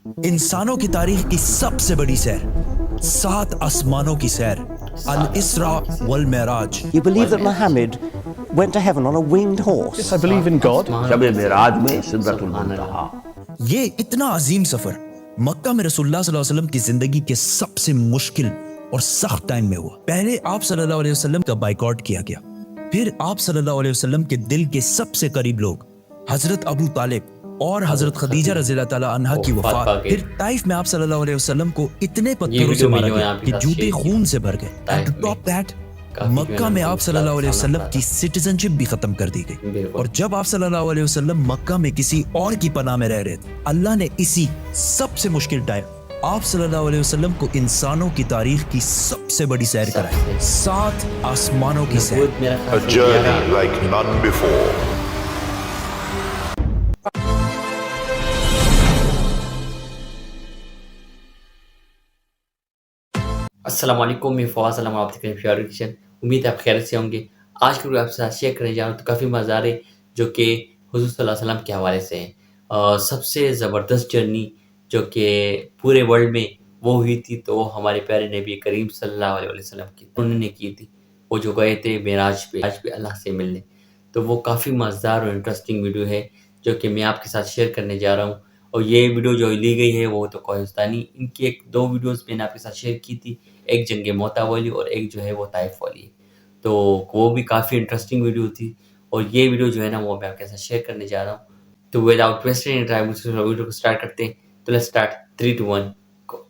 इंसानों की तारीख की सबसे बड़ी सैर, 7 आसमानों की सैर, अल-इस्रा वल Meraj. You believe that Muhammad went to heaven on a winged horse? Yes, I believe in God. शब मेराज में सिदरतुल मुंतहा। ये इतना अजीम सफर मक्का में रसूलुल्लाह सल्लल्लाहु अलैहि वसल्लम की जिंदगी के सबसे मुश्किल और सख्त टाइम में हुआ। पहले आप सल्लल्लाहु अलैहि वसल्लम का बाइकआउट किया गया, फिर आप सल्लल्लाहु अलैहि वसल्लम के दिल के सबसे करीब लोग हजरत अबू तालिब और हजरत खदीजा रज़ियल्लाहु ताला अन्हा की वफात, फिर ताइफ में आप सल्लल्लाहु अलैहि वसल्लम को इतने पत्थरों से मारा गया कि जूते खून से भर गए। एंड टू टॉप दैट, मक्का में आप सल्लल्लाहु अलैहि वसल्लम की सिटीजनशिप भी खत्म कर दी गई। और जब आप सल्लल्लाहु अलैहि वसल्लम मक्का में किसी और की पनाह में रह रहे थे, अल्लाह ने इसी सबसे मुश्किल टाइम आप सल्लल्लाहु अलैहि वसल्लम को इंसानों की तारीख की सबसे बड़ी सैर कराई, 7 आसमानों की सैर। A journey like none before. अस्सलाम वालेकुम, मैं फवाद सलाम, आप देख रहे हैं प्योर किचन। उम्मीद है आप खैरियत से होंगे। आज के वीडियो आपके साथ शेयर करने जा रहा हूँ तो काफ़ी मज़ेदार है, जो कि हुज़ूर सल्लल्लाहु अलैहि वसल्लम के हवाले से है। सबसे ज़बरदस्त जर्नी जो कि पूरे वर्ल्ड में वो हुई थी, तो वो हमारे प्यारे नबी करीम सल्लल्लाहु अलैहि वसल्लम की उन्होंने की थी। वो जो गए थे मेराज पे, आज पे अल्लाह से मिलने। तो वो काफ़ी मज़ेदार और इंटरेस्टिंग वीडियो है जो कि मैं आपके साथ शेयर करने जा रहा हूँ। और ये वीडियो जो ली गई है वो तो कोहिस्तानी, इनकी 2 वीडियोस मैंने आपके साथ शेयर की थी, एक जंग मोता वाली और एक जो है वो ताइफ वाली है। तो वो भी काफ़ी इंटरेस्टिंग वीडियो थी, और ये वीडियो जो है ना वो मैं आपके साथ शेयर करने जा रहा हूँ। तो without wasting any time video को स्टार्ट करते हैं। तो लेट्स स्टार्ट, 3 2 1 गो।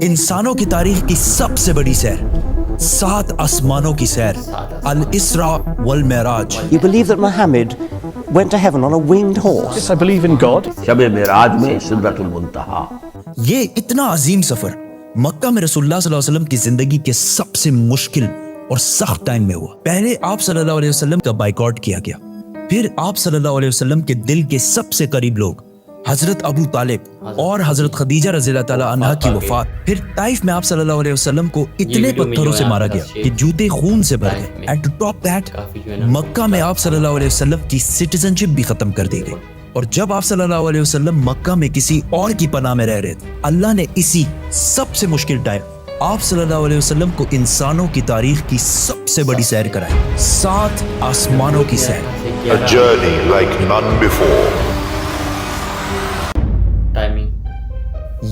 इंसानों की तारीख की सबसे बड़ी सैर, 7 आसमानों की सैर, अल-इस्रा वल Meraj. You believe that Muhammad went to heaven on a winged horse? Yes, I believe in God. शब मेराज में सिदरतुल मुंतहा। ये इतना अजीम सफर मक्का में रसूलुल्लाह सल्लल्लाहु अलैहि वसल्लम की जिंदगी के सबसे मुश्किल और सख्त टाइम में हुआ। पहले आप सल्लल्लाहु अलैहि वसल्लम का बाइकआउट किया गया, फिर आप सल्लल्लाहु अलैहि वसल्लम के दिल के सबसे करीब लोग हजरत अबू तालिब और हजरत खदीजा रज़ियल्लाहु ताला अन्हा की वफात, फिर ताइफ में आप सल्लल्लाहु अलैहि वसल्लम को इतने पत्थरों से मारा गया कि जूते खून से भर गए। एंड टू टॉप दैट, मक्का में आप सल्लल्लाहु अलैहि वसल्लम की सिटीजनशिप भी खत्म कर दी गई। और जब आप सल्लल्लाहु अलैहि वसल्लम मक्का में किसी और की पनाह में रह रहे थे, अल्लाह ने इसी सबसे मुश्किल टाइम आप सल्लल्लाहु अलैहि वसल्लम को इंसानों की तारीख की सबसे बड़ी सैर कराई, 7 आसमानों की सैर। A journey like none before. Timing,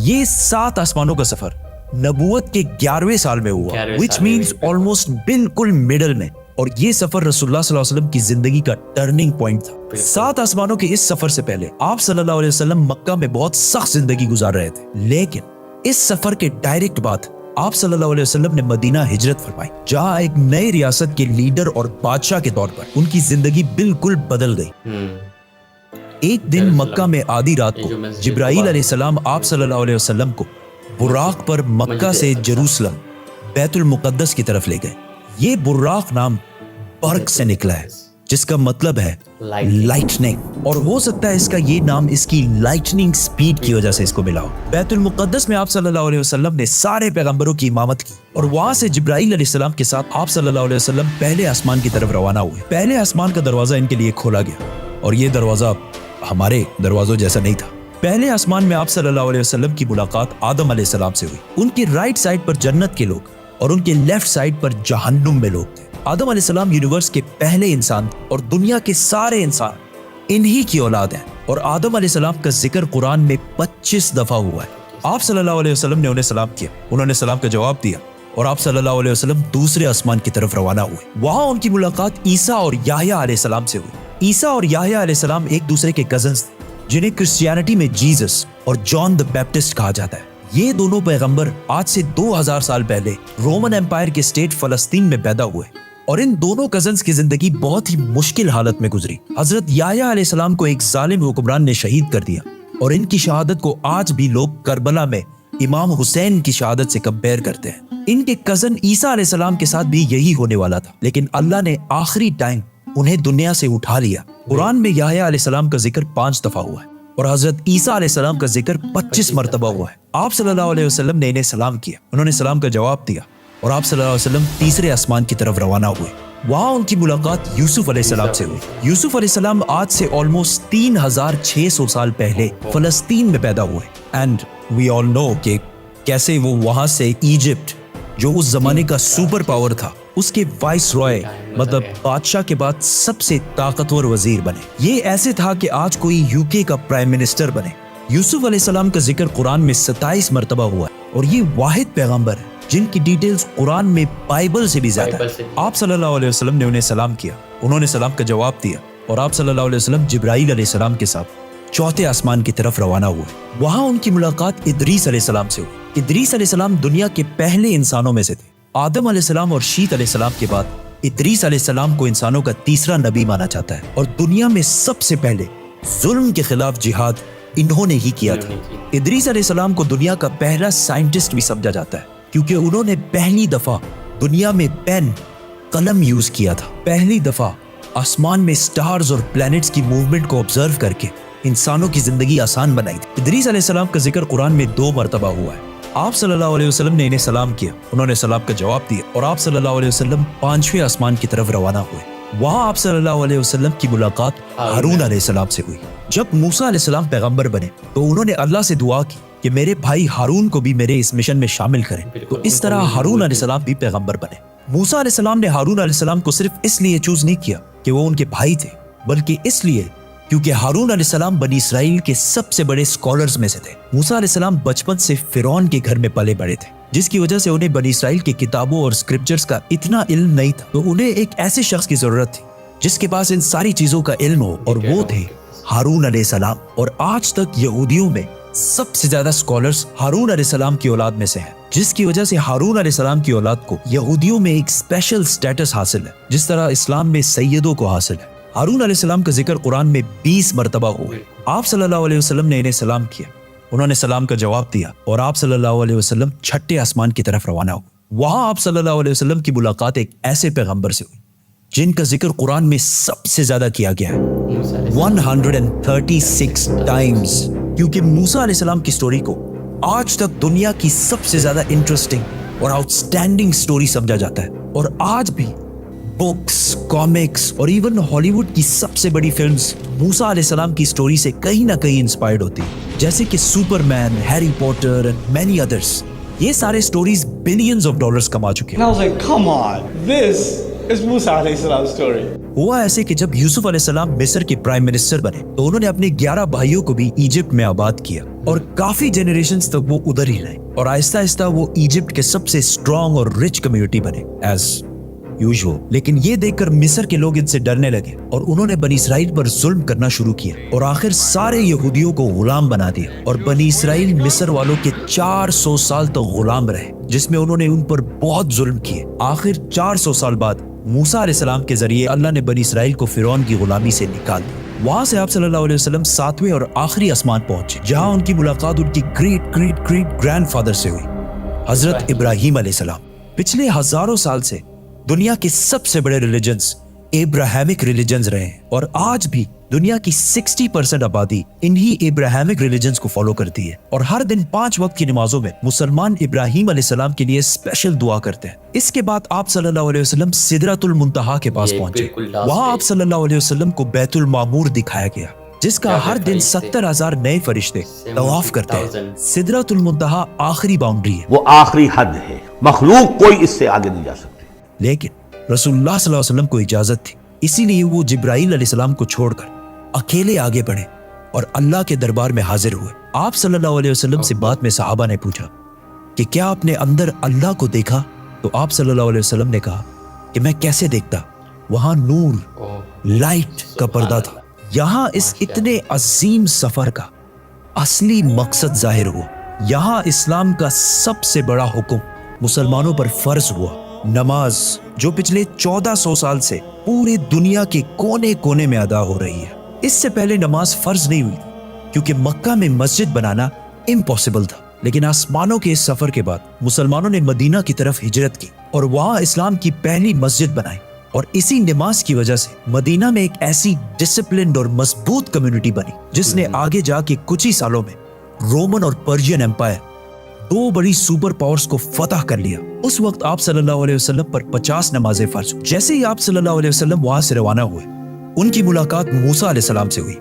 ये 7 आसमानों का सफर नबूवत के 11वें साल में हुआ, 11वें विच साल में मीन्स ऑलमोस्ट बिल्कुल मिडल में। और ये सफर रसूलुल्लाह सल्लल्लाहु अलैहि वसल्लम की जिंदगी का टर्निंग पॉइंट था। 7 आसमानों के इस सफर से पहले आप सल्लल्लाहु अलैहि वसल्लम मक्का में बहुत सख्त जिंदगी गुजार रहे थे, लेकिन इस सफर के डायरेक्ट बाद आप सल्लल्लाहु अलैहि वसल्लम ने मदीना हिजरत फरमाई, जहां एक नई रियासत के लीडर और बादशाह के तौर पर उनकी जिंदगी बिल्कुल बदल गई। एक दिन मक्का में आधी रात को जिब्राईल अलैहिस्सलाम आप सल्लल्लाहु अलैहि वसल्लम को बुराक पर मक्का से जेरूसलम बैतुल मुकद्दस की तरफ ले गए। ये बुराक नाम बर्क से निकला है, जिसका मतलब है लाइटनिंग, और हो सकता है इसका ये नाम इसकी लाइटनिंग स्पीड की वजह से इसको मिला हो। बैतुल मुकद्दस में आप सल्लल्लाहु अलैहि वसल्लम ने सारे पैगंबरों की इमामत की, और वहां से जिब्राईल अलैहिस्सलाम के साथ आप सल्लल्लाहु अलैहि वसल्लम पहले आसमान की तरफ रवाना हुए। पहले आसमान का दरवाजा इनके लिए खोला गया, और ये दरवाजा हमारे दरवाजों जैसा नहीं था। पहले आसमान में आप सल्लल्लाहु अलैहि वसल्लम की मुलाकात आदम अलैहिस्सलाम से हुई। उनकी राइट साइड पर जन्नत के लोग और उनके लेफ्ट साइड पर जहन्नुम में लोग थे। आदम अलैहिस्सलाम यूनिवर्स के पहले इंसान और दुनिया के सारे इंसान इन्हीं की औलाद हैं, और आदम अलैहिस्सलाम का जिक्र कुरान में 25 दफा हुआ है। आप सल्लल्लाहु अलैहि वसल्लम ने उन्हें सलाम किया, उन्होंने सलाम का जवाब दिया, और आप सल्लल्लाहु अलैहि वसल्लम दूसरे आसमान की तरफ रवाना हुए। वहां उनकी मुलाकात ईसा और याह्या अलैहिस्सलाम से हुई। ईसा और याह्या अलैहिस्सलाम एक दूसरे के कजन्स थे, जिन्हें क्रिश्चियनिटी में जीसस और जॉन द बैप्टिस्ट कहा जाता है। ये दोनों पैगंबर आज से 2000 साल पहले रोमन एम्पायर के स्टेट फलस्तीन में पैदा हुए, और इन दोनों कजन्स की जिंदगी बहुत ही मुश्किल हालत में गुजरी। हजरत याह्या अलैहिस्सलाम को एक जालिम हुक्मरान ने शहीद कर दिया, और इनकी शहादत को आज भी लोग करबला में इमाम हुसैन की शहादत से कंपेयर करते हैं। इनके कजन ईसा अलैहिस्सलाम के साथ भी यही होने वाला था, लेकिन अल्लाह ने आखिरी टाइम उन्हें दुनिया से उठा लिया। कुरान में याह्या अलैहिस्सलाम का जिक्र 5 दफा हुआ है, और हजरत ईसा अलैहिस्सलाम का जिक्र 25 मरतबा हुआ है। आप सल्लल्लाहु अलैहि वसल्लम ने इन्हें सलाम किया, उन्होंने सलाम का जवाब दिया, और आप सल्लल्लाहु अलैहि वसल्लम तीसरे आसमान की तरफ रवाना हुए। वहाँ उनकी मुलाकात यूसुफ अलैहिस्सलाम से हुई। यूसुफ अलैहिस्सलाम आज से ऑलमोस्ट 3600 साल पहले फलस्तीन में पैदा हुए। एंड वी ऑल नो कि कैसे वो वहाँ से इजिप्ट, जो उस जमाने का सुपर पावर था, उसके वाइस रॉय मतलब बादशाह के बाद सबसे ताकतवर वजीर बने। ये ऐसे था कि आज कोई यूके का प्राइम मिनिस्टर बने। यूसुफ अलैहिस्सलाम का जिक्र कुरान में 27 मरतबा हुआ है और ये वाहिद पैगंबर है जिनकी डिटेल्स कुरान में बाइबल से भी ज्यादा है। आप सल्लल्लाहु अलैहि वसल्लम ने उन्हें सलाम किया, उन्होंने सलाम का जवाब दिया और आप सल्लल्लाहु अलैहि वसल्लम जिब्राईल अलैहिस्सलाम के साथ चौथे आसमान की तरफ रवाना हुए। वहाँ उनकी मुलाकात इदरीस अलैहिस्सलाम से हुई। इदरीस अलैहिस्सलाम दुनिया के पहले इंसानों में से थे। आदम अलैहिस्सलाम और शीत अलैहिस्सलाम के बाद इदरीस अलैहिस्सलाम को इंसानों का तीसरा नबी माना जाता है और दुनिया में सबसे पहले जुल्म के खिलाफ जिहाद इन्होंने ही किया था। इदरीस अलैहिस्सलाम को दुनिया का पहला साइंटिस्ट भी समझा जाता है क्योंकि उन्होंने पहली दफा दुनिया में पेन कलम यूज किया था। पहली दफा आसमान में स्टार्स और प्लैनेट्स की मूवमेंट को ऑब्जर्व करके इंसानों की जिंदगी आसान बनाई थी। इदरीस अलैहिस्सलाम का जिक्र कुरान में 2 मरतबा हुआ है। आप सल्लल्लाहु अलैहि वसल्लम ने इन्हें सलाम किया, उन्होंने सलाम का जवाब दिया और आप सल्लल्लाहु अलैहि वसल्लम 5वें आसमान की तरफ रवाना हुए। वहाँ आप सल्लल्लाहु अलैहि वसल्लम की मुलाकात हारून अलैहिस्सलाम से हुई। जब मूसा अलैहिस्सलाम पैगंबर बने तो उन्होंने अल्लाह से दुआ की कि मेरे भाई हारून को भी मेरे इस मिशन में शामिल करें। तो इस तरह हारून अलैहिस्सलाम भी पैगंबर बने। मूसा अलैहिस्सलाम ने हारून अलैहिस्सलाम को सिर्फ इसलिए चूज नहीं किया कि वो उनके भाई थे, बल्कि इसलिए क्योंकि हारून अलैहिस्सलाम बनी इसराइल के सबसे बड़े स्कॉलर्स में से थे। मूसा अलैहिस्सलाम बचपन से फिरौन के घर में पले बड़े थे, जिसकी वजह से उन्हें बनी इसराइल की किताबों और स्क्रिप्चर्स का इतना इल्म नहीं था। तो उन्हें एक ऐसे शख्स की जरूरत थी जिसके पास इन सारी चीजों का इल्म हो, और वो थे हारून अलैहिस्सलाम। और आज तक यहूदियों में सबसे ज्यादा स्कॉलर्स हारून अलैहिस्सलाम की औलाद में से हैं, जिसकी वजह से हारून अलैहिस्सलाम की औलाद को यहूदियों में एक स्पेशल स्टेटस हासिल है, जिस तरह इस्लाम में सैयदों को हासिल है। हारून अलैहिस्सलाम का जिक्र कुरान में 20 मरतबा हुआ। आप सल्लल्लाहु अलैहि वसल्लम ने इन्हें सलाम किया, उन्होंने सलाम का जवाब दिया और आप सल्लल्लाहु अलैहि वसल्लम छठे आसमान की तरफ रवाना हुए। वहां आप सल्लल्लाहु अलैहि वसल्लम की मुलाकात एक ऐसे पैगंबर से हुई जिनका जिक्र कुरान में सबसे ज्यादा किया गया है, 136 टाइम्स। क्योंकि मूसा अलैहिस्सलाम की स्टोरी को आज तक दुनिया की सबसे ज्यादा इंटरेस्टिंग और आउटस्टैंडिंग स्टोरी समझा जाता है, और आज भी बुक्स, कॉमिक्स और इवन हॉलीवुड की सबसे बड़ी फिल्म्स मूसा अलैहिस्सलाम की स्टोरी से कहीं ना कहीं इंस्पायर्ड होती है, जैसे कि Superman, Harry Potter and many others. ये सारे स्टोरीज बिलियंस ऑफ डॉलर्स कमा चुके हैं। And I was like, come on, this is Musa alayhi salam's story. हुआ ऐसे कि जब यूसुफ अलैहिस्सलाम मिस्र के प्राइम मिनिस्टर बने तो उन्होंने अपने 11 भाइयों को भी इजिप्ट में आबाद किया और काफी जनरेशंस तक वो उधर ही रहे, और आहिस्ता आहिस्ता वो इजिप्ट के सबसे स्ट्रॉन्ग और रिच कम्युनिटी बने एज यूजुअल। लेकिन ये देखकर मिस्र के लोग इनसे डरने लगे और उन्होंने बनी इसराइल पर जुल्म करना शुरू किया और आखिर सारे यहूदियों को गुलाम बना दिया, और बनी इसराइल मिस्र वालों के 400 साल तक गुलाम रहे, जिसमें उन्होंने उन पर बहुत जुल्म किए। आखिर 400 साल बाद मूसा अलैहिस्सलाम के जरिए अल्लाह ने बनी इसराइल को फिरौन की गुलामी से निकाल दिया। वहां से आप सल्लल्लाहु अलैहि वसल्लम 7वें और आखिरी आसमान पहुंचे, जहां उनकी मुलाकात उनकी ग्रेट ग्रेट ग्रेट ग्रैंडफादर से हुई, हजरत इब्राहिम अलैहिस्सलाम। पिछले हजारों साल से दुनिया के सबसे बड़े रिलीजन्स एब्राहमिक रिलीजन्स रहे हैं, और आज भी दुनिया की 60% आबादी इन्हीं एब्राहमिक रिलीजन्स को फॉलो करती है। और हर दिन 5 वक्त की नमाजों में मुसलमान इब्राहिम अलैहिस्सलाम के लिए स्पेशल दुआ करते हैं। इसके बाद आप सल्लल्लाहु अलैहि वसल्लम सिदरतुल मुंतहा के पास पहुंचे। वहां आप सल्लल्लाहु अलैहि वसल्लम को बैतुल मामूर दिखाया गया, जिसका हर दिन 70,000 नए फरिश्ते तवाफ करते हैं। सिदरतुल मुंतहा आखिरी बाउंड्री है, वो आखिरी हद है, मखलूक कोई इससे आगे नहीं जा सकती। लेकिन रसूलुल्लाह सल्लल्लाहु अलैहि वसल्लम को इजाजत थी, इसीलिए वो जिब्राईल अलैहिस्सलाम को छोड़कर अकेले आगे बढ़े और अल्लाह के दरबार में हाजिर हुए। आप सल्लल्लाहु अलैहि वसल्लम से बाद में सहाबा ने पूछा कि क्या आपने अंदर अल्लाह को देखा? तो आप सल्लल्लाहु अलैहि वसल्लम ने कहा कि मैं कैसे देखता, वहां नूर लाइट का पर्दा था। यहाँ इस इतने अजीम सफर का असली मकसद जाहिर हुआ। यहाँ इस्लाम का सबसे बड़ा हुक्म मुसलमानों पर फर्ज हुआ, नमाज, जो पिछले 1400 साल से पूरी दुनिया के कोने कोने में अदा हो रही है। इससे पहले नमाज फर्ज नहीं हुई क्योंकि मक्का में मस्जिद बनाना इम्पॉसिबल था, लेकिन आसमानों के इस सफर के बाद मुसलमानों ने मदीना की तरफ हिजरत की और वहां इस्लाम की पहली मस्जिद बनाई, और इसी नमाज की वजह से मदीना में एक ऐसी डिसिप्लिन्ड और मजबूत कम्युनिटी बनी जिसने आगे जाके कुछ ही सालों में रोमन और पर्शियन एम्पायर दो बड़ी सुपर पावर्स को फतह कर लिया। उस वक्त आप सल्लल्लाहु अलैहि वसल्लम पर 50 नमाजें फर्ज हुई। जैसे ही आप सल्लल्लाहु अलैहि वसल्लम वहां से रवाना हुए, उनकी मुलाकात मूसा अलैहिस्सलाम से हुई।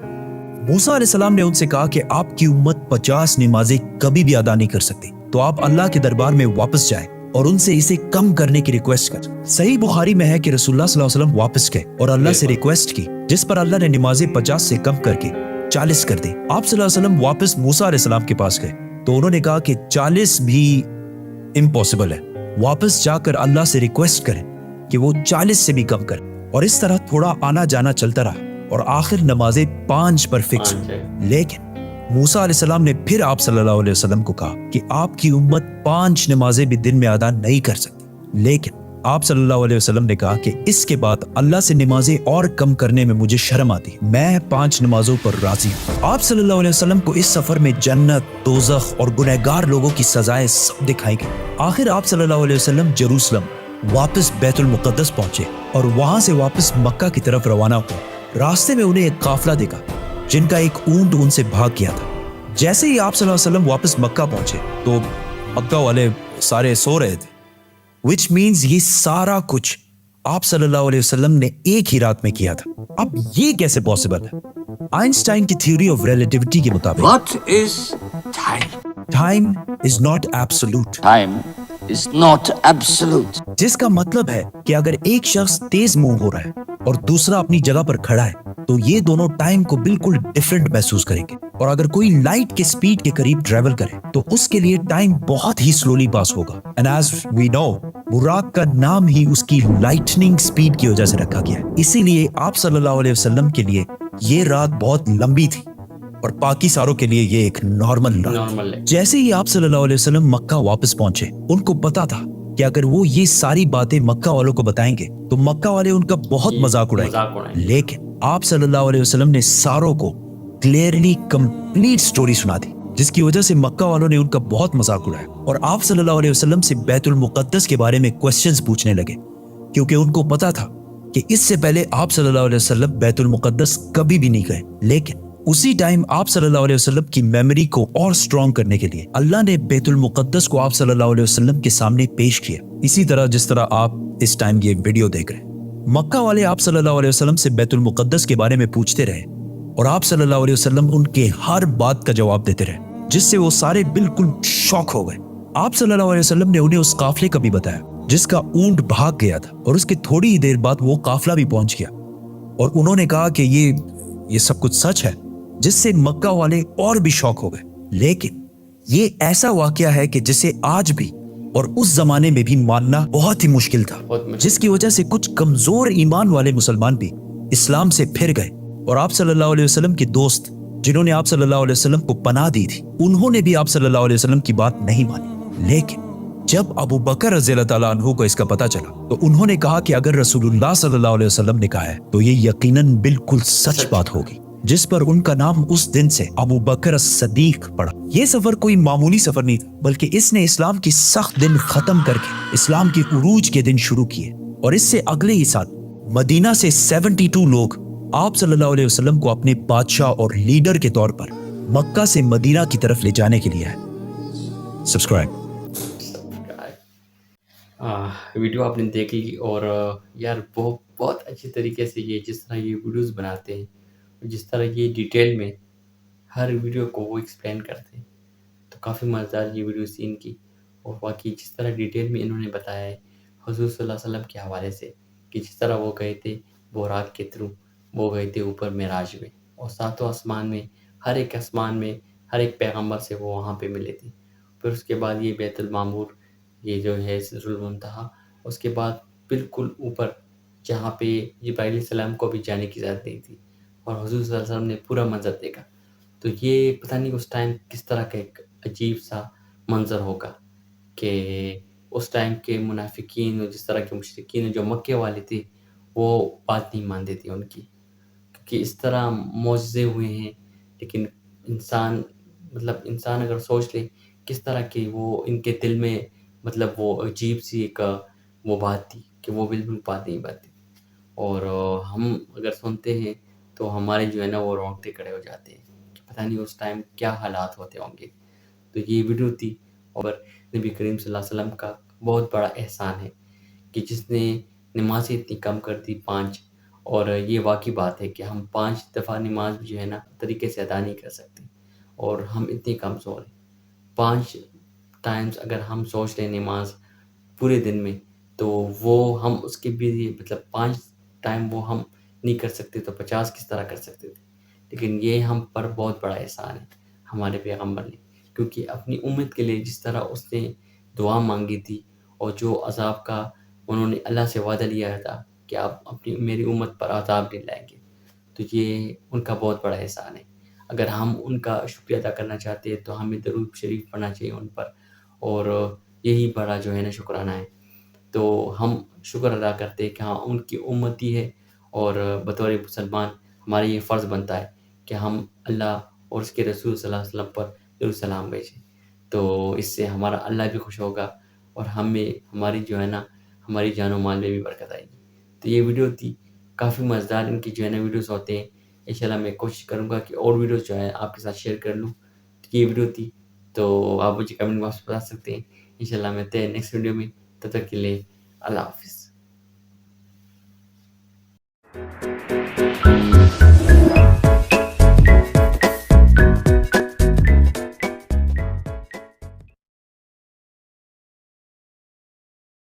मूसा अलैहिस्सलाम ने उनसे कहा कि आपकी उम्मत 50 नमाजें कभी भी अदा नहीं कर सकती, तो आप अल्लाह के दरबार में वापस जाएं और उनसे इसे कम करने की रिक्वेस्ट कर। सही बुखारी में है कि रसूलुल्लाह सल्लल्लाहु अलैहि वसल्लम वापस गए और अल्लाह से रिक्वेस्ट की, जिस पर अल्लाह ने नमाजें 50 से कम करके 40 कर दी। आप सल्लल्लाहु अलैहि वसल्लम वापस मूसा अलैहिस्सलाम के पास गए तो उन्होंने कहा कि 40 भी इम्पॉसिबल है, वापस जाकर अल्लाह से रिक्वेस्ट करें कि वो 40 से भी कम करें। और इस तरह थोड़ा आना जाना चलता रहा और आखिर नमाजें 5 पर फिक्स हुई। लेकिन मूसा अलैहिस्सलाम ने फिर आप सल्लल्लाहु अलैहि वसल्लम को कहा कि आपकी उम्मत 5 नमाजें भी दिन में अदा नहीं कर सकती। लेकिन आप सल्लल्लाहु अलैहि वसल्लम ने कहा कि इसके बाद अल्लाह से नमाजें और कम करने में मुझे शर्म आती, मैं 5 नमाजों पर राजी हूँ। आप सल्लल्लाहु अलैहि वसल्लम को इस सफर में जन्नत, दोज़ख और गुनहगार लोगों की सजाएं सब दिखाई गई। आखिर आप सल्लल्लाहु अलैहि वसल्लम जेरूसलम वापस बैतुल मुक़द्दस पहुंचे और वहां से वापस मक्का की तरफ रवाना हुए। रास्ते में उन्हें एक काफिला देखा जिनका एक ऊंट उनसे भाग गया था। जैसे ही आप सल्लल्लाहु अलैहि वसल्लम वापस मक्का पहुंचे तो मक्का वाले सारे सो रहे थे, which means ये सारा कुछ आप सल्लल्लाहु अलैहि वसल्लम ने एक ही रात में किया था। अब ये कैसे पॉसिबल है? आइंस्टाइन की थ्योरी ऑफ रिलेटिविटी के मुताबिक What is time? Time is not absolute, Time is not absolute. जिसका मतलब है कि अगर एक शख्स तेज मूव हो रहा है और दूसरा अपनी जगह पर खड़ा है तो ये दोनों टाइम को बिल्कुल डिफरेंट महसूस करेंगे। और अगर कोई लाइट के स्पीड के करीब ट्रेवल करे तो उसके लिए टाइम बहुत ही स्लोली पास होगा। एंड एज वी नो, बुराक का नाम ही उसकी लाइटनिंग स्पीड की वजह से रखा गया है। इसीलिए आप सल्लल्लाहु अलैहि वसल्लम के लिए ये रात बहुत लंबी थी और बाकी सारों के लिए ये एक नॉर्मल रात थी। जैसे ही आप सल्लल्लाहु अलैहि वसल्लम मक्का वापस पहुंचे, उनको पता था कि अगर वो ये सारी बातें मक्का वालों को बताएंगे तो मक्का वाले उनका बहुत मजाक उड़ाएंगे। लेकिन आप सल्लल्लाहु अलैहि वसल्लम ने सारों को क्लियरली कंप्लीट स्टोरी सुना दी, जिसकी वजह से मक्का वालों ने उनका बहुत मजाक उड़ाया और आप सल्लल्लाहु अलैहि वसल्लम से बैतुल मुक़द्दस के बारे में क्वेश्चंस पूछने लगे, क्योंकि उनको पता था कि इससे पहले आप सल्लल्लाहु अलैहि वसल्लम बैतुल मुक़द्दस कभी भी नहीं गए। लेकिन उसी टाइम आप सल्लल्लाहु अलैहि वसल्लम की मेमोरी को और स्ट्रॉन्ग करने के लिए अल्लाह ने बैतुल मुक़द्दस को आप सल्लल्लाहु अलैहि वसल्लम के सामने पेश किया, इसी तरह जिस तरह आप इस टाइम ये वीडियो देख रहे हैं। मक्का वाले आप सल्लल्लाहु अलैहि वसल्लम से बैतुल मुक़द्दस के बारे में पूछते रहे और आप सल्लल्लाहु अलैहि वसल्लम उनके हर बात का जवाब देते रहे, जिससे वो सारे बिल्कुल शॉक हो गए। आप सल्लल्लाहु अलैहि वसल्लम ने उन्हें उस काफिले का भी बताया जिसका ऊंट भाग गया था और उसके थोड़ी ही देर बाद वो काफिला भी पहुंच गया और उन्होंने कहा कि ये सब कुछ सच है, जिससे मक्का वाले और भी शॉक हो गए। लेकिन ये ऐसा वाकया है कि जिसे आज भी और उस जमाने में भी मानना बहुत ही मुश्किल था, जिसकी वजह से कुछ कमजोर ईमान वाले मुसलमान भी इस्लाम से फिर गए और आप सल्लल्लाहु अलैहि वसल्लम के दोस्त जिन्होंने आप सल्लल्लाहु अलैहि वसल्लम को पनाह दी थी, उन्होंने भी आप सल्लल्लाहु अलैहि वसल्लम की बात नहीं मानी। लेकिन जब अबू बकर रज़ियल्लाहु ताला अन्हु को इसका पता चला तो उन्होंने कहा कि अगर रसूलुल्लाह सल्लल्लाहु अलैहि वसल्लम ने कहा है तो ये यकीनन बिल्कुल सच बात होगी, जिस पर उनका नाम उस दिन से अबू बकर सदीक पड़ा। ये सफर कोई मामूली सफर नहीं था, बल्कि इसने इस्लाम की सख्त दिन खत्म करके इस्लाम के उरूज के दिन शुरू किए और इससे अगले ही साल मदीना से 72 लोग आप सल्लल्लाहु अलैहि वसल्लम को अपने बादशाह और लीडर के तौर पर मक्का से मदीना की तरफ ले जाने के लिए आए। सब्सक्राइब। वीडियो आपने देख ली और यार बहुत अच्छी तरीके से ये जिस तरह ये वीडियोस बनाते हैं, जिस तरह ये डिटेल में हर वीडियो को वो एक्सप्लेन करते हैं, तो काफ़ी मज़ेदार ये वीडियो सीन की। और बाकी जिस तरह डिटेल में इन्होंने बताया है हुज़ूर सल्लल्लाहु अलैहि वसल्लम के हवाले से कि जिस तरह वो गए थे बुराक के थ्रू, वो गए थे ऊपर मेराज में और सातों आसमान में हर एक आसमान में हर एक पैगंबर से वो वहाँ पे मिले थे। फिर उसके बाद ये बैतुल मामूर, ये जो है सिदरुल मुंतहा, उसके बाद बिल्कुल ऊपर जहाँ पे जिब्राइल अलैहिस्सलाम को भी जाने की इजाज़त नहीं थी और हुज़ूर सल्लल्लाहु अलैहि वसल्लम ने पूरा मंजर देखा। तो ये पता नहीं उस टाइम किस तरह का एक अजीब सा मंजर होगा कि उस टाइम के मुनाफिकीन और जिस तरह के मुशरिकीन जो मक्के वाले थे वो बात नहीं मानते थे उनकी, क्योंकि इस तरह मौजज़े हुए हैं। लेकिन इंसान अगर सोच ले किस तरह की वो इनके दिल में वो अजीब सी एक वो बात थी कि वो बिल्कुल बात नहीं बात थी। और हम अगर सुनते हैं तो हमारे जो है ना वो रोंगटे खड़े हो जाते हैं कि पता नहीं उस टाइम क्या हालात होते होंगे। तो ये वीडियो थी اور نبی کریم صلی اللہ علیہ وسلم کا بہت بڑا احسان ہے کہ جس نے نمازیں اتنی کم کر دی 5. اور یہ واقعی بات ہے کہ ہم 5 دفعہ نماز جو ہے نا طریقے سے ادا نہیں کر سکتے اور ہم اتنی کمزور ہیں. 5 ٹائمز اگر ہم سوچ لیں نماز پورے دن میں تو وہ ہم اس کے بھی مطلب 5 ٹائم وہ ہم نہیں کر سکتے تو 50 کس طرح کر سکتے تھے. لیکن یہ ہم پر بہت بڑا احسان ہے ہمارے پیغمبر نے، کیونکہ اپنی امت کے لیے جس طرح اس نے دعا مانگی تھی اور جو عذاب کا انہوں نے اللہ سے وعدہ لیا تھا کہ آپ اپنی میری امت پر عذاب نہیں لائیں گے، تو یہ ان کا بہت بڑا احسان ہے. اگر ہم ان کا شکریہ ادا کرنا چاہتے ہیں تو ہمیں درود شریف پڑھنا چاہیے ان پر، اور یہی بڑا جو ہے نا شکرانہ ہے. تو ہم شکر ادا کرتے ہیں کہ ہاں ان کی امتی ہے، اور بطور مسلمان ہمارا یہ فرض بنتا ہے کہ ہم اللہ اور اس کے رسول صلی اللہ علیہ وسلم پر درود سلام بھیجیں. تو اس سے ہمارا اللہ بھی خوش ہوگا اور ہمیں ہماری جو ہے نا ہماری جان و مال میں بھی برکت آئے گی. تو یہ ویڈیو تھی کافی مزیدار، ان کی جو ہے نا ویڈیوز ہوتے ہیں. انشاءاللہ میں کوشش کروں گا کہ اور ویڈیوز جو ہے آپ کے ساتھ شیئر کر لوں. تو یہ ویڈیو تھی، تو آپ مجھے کمنٹ باکس میں بتا سکتے ہیں. انشاءاللہ ملتے ہیں نیکسٹ ویڈیو میں، تب تک کے لیے اللہ حافظ.